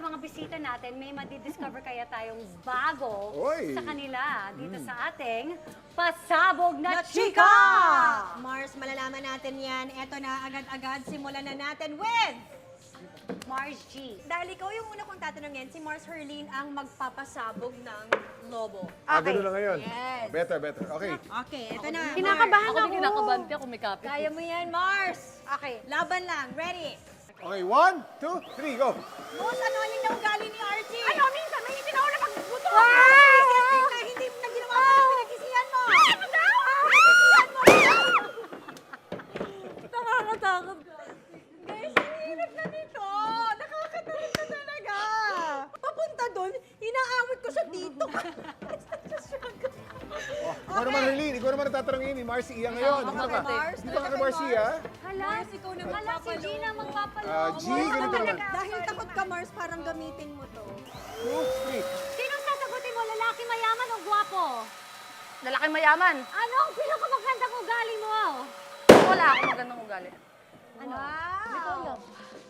mga bisita natin, may madidiscover kaya tayong bago Oy. sa kanila dito sa ating Pasabog na Chika! Chika! Mars, malalaman natin yan. Eto na, agad-agad, simulan na natin with... Mars G. Dahil ikaw yung una kong tatanungin, si Mars Herlin ang magpapasabog ng lobo. Ganun na ngayon. Yes. Better. Okay. Okay, eto na. Kinakabahan Ako ako. din kinakabahan ako, may kapit. Kaya mo yan, Mars. Okay. Laban lang. Ready? Okay, 1, 2, 3, go! Most annoying na ugali ni Archie. Ano, minsan may itin ako na pagbuto. Hindi mo na ginawa mo ng pinag-isihan mo. Nakakatakot. Guys, ang hirap na nito. Nakakatakot ka talaga. Papunta doon, inaawit ko siya dito. Ikaw naman, Herlin. Ikaw naman natatanungin ni Marcy Iya ngayon. Ako Dito kay ka. Mars. Dito ka kay Marcy, ha? Hala, Mars, ikaw na hala si Gina magpapalo. G, ganito naman. Dahil takot ka, Mars, parang gamitin mo to. 2, 3. Sinong sasagutin mo, lalaki mayaman o gwapo? Lalaki mayaman. Anong pinakamagandang ugali mo? Wala akong magandang ugali. Ano? Wow!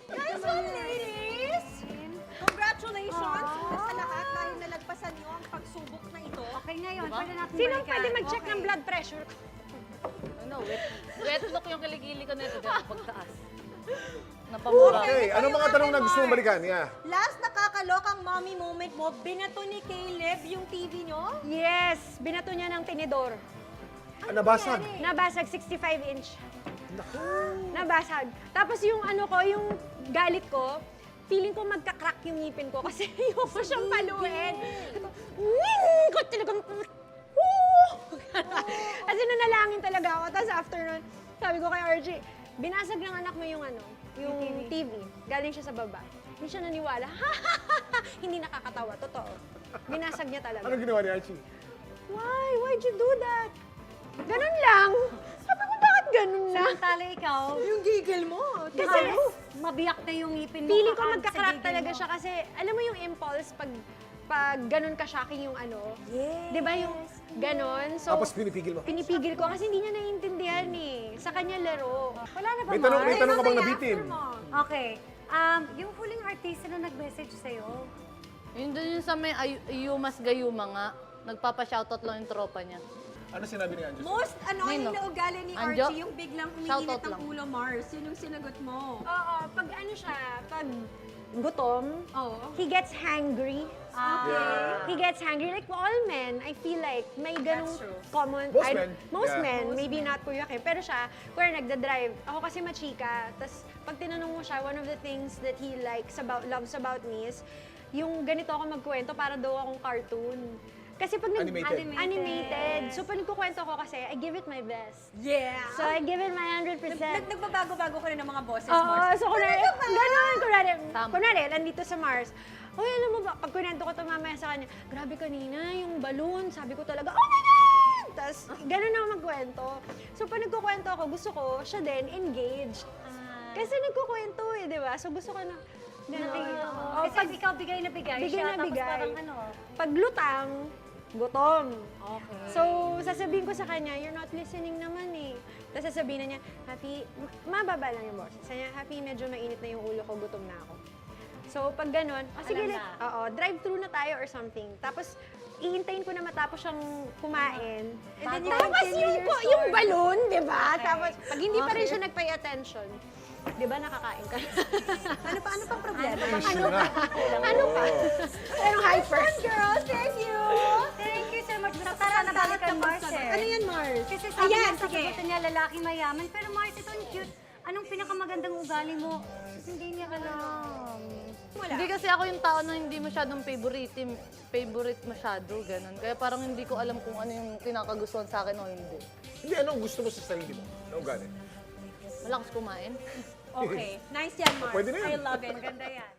Nice one, ladies! Congratulations sa lahat dahil nalagpasan niyo ang pagsubok na ito. Okay ngayon, Diba? pwede natin Sinong balikan. pwede mag-check Okay. ng blood pressure? Ano, wet look yung kiligili ko nito dyan pagtaas. Napamura. Okay, anong mga tanong na gusto mong balikan? Yeah. Last nakakalokang mommy moment mo, binato ni Caleb yung TV nyo? Yes, binato niya ng tinidor. Nabasag. Nabasag 65-inch. Nabasag. Tapos yung ano ko, yung galit ko, feeling ko magka-crack yung ngipin ko kasi ayoko siyang paluin. Ko talagang... Kasi nanalangin talaga ako. Tapos after nun, sabi ko kay RG, binasag ng anak mo yung ano, yung TV. Galing siya sa baba. Hindi siya naniwala. Hindi nakakatawa, totoo. Binasag niya talaga. Anong ginawa ni Archie? Why? Why'd you do that? Ganun lang. Sabi ko, bakit ganun na? Samantala ikaw, Yung gigil mo. Kasi mabiyak na yung ngipin mo. feeling ko kakag sa magka-crack gigil talaga mo. siya kasi alam mo yung impulse pag ganun ka-shocking yung ano. Yes. Di ba yung ganun? So, Tapos pinipigil mo. pinipigil ko kasi hindi niya naiintindihan eh. Sa kanya laro. Wala na ba, May tanong Mars? ka bang Mamaya, nabitin? after mo. Okay. Yung huling artista na nag-message sa'yo, Yun doon yung sa may Yumas Gayuma nga. Nagpapa-shoutout lang yung tropa niya. Ano sinabi ni Anjo? Most annoying Nino? na ugali ni Anjo? Archie, yung biglang Shoutout umiinit ang lang. ulo, Mars. Yun yung sinagot mo. Oo, pag ano siya, pag gutom, Oo. he gets hangry. Yeah. He gets hangry. Like all men, I feel like may ganong That's true. common... Most I- men. Most Yeah. men, maybe not Kuya Kim. Pero siya, kung nagda-drive, ako kasi machika. Tapos pag tinanong mo siya, one of the things that he loves about me is yung ganito ako magkwento para daw akong cartoon. Kasi pag Animated. animated. So pag nagkukwento ko kasi, I give it my best. Yeah. So I give it my 100%. Nagbabago-bago ka rin ng mga boses, Oo, Mars. so kunwari, Tama. kunwari, nandito sa Mars. Uy, alam mo ba, pag kunento ko ito mamaya sa kanya, grabe kanina, yung balloon, sabi ko talaga, oh my God! Tapos, ganun ako magkwento. So, pag nagkukwento ako, gusto ko, siya din, engaged. Kasi nagkukwento eh, di ba? So, gusto ko na, ganun. oh, kasi ikaw bigay na bigay, Bigay siya, na tapos bigay. parang ano, Pag lutang, gutom. Okay. So, sasabihin ko sa kanya, you're not listening naman eh. Tapos sasabihin na niya, Happy, mababa lang yung boss. Sabi niya, Happy, medyo mainit na yung ulo ko, gutom na ako. So, pag ganun, sige, Alam na. drive-thru na tayo or something. Tapos, iintayin ko na matapos siyang kumain. And then you Tapos continue your story. yung balloon, di ba? Okay. Tapos, pag hindi pa rin siya nag-pay attention, di ba nakakain ka? Ano pang problema? Issue na. Ano pa? Anong hyper? Girls, thank you! thank you so much. Basta tara na balikan, Mars eh. Ano yan, Mars? Kasi sabi Ayan, niya, sige. sasagutin niya lalaki mayaman. Pero Mars, ito ang cute. Anong pinakamagandang ugali mo? Hindi niya alam. Wala. Hindi kasi ako yung tao na hindi masyadong favorite masyado, ganun. Kaya parang hindi ko alam kung ano yung kinakagustuhan sa akin o hindi. Hindi, anong gusto mo sa sarili mo? Ano ugali? Malakas kumain. Okay. Nice yan, Mars. Pwede na yan. I love it. Maganda yan.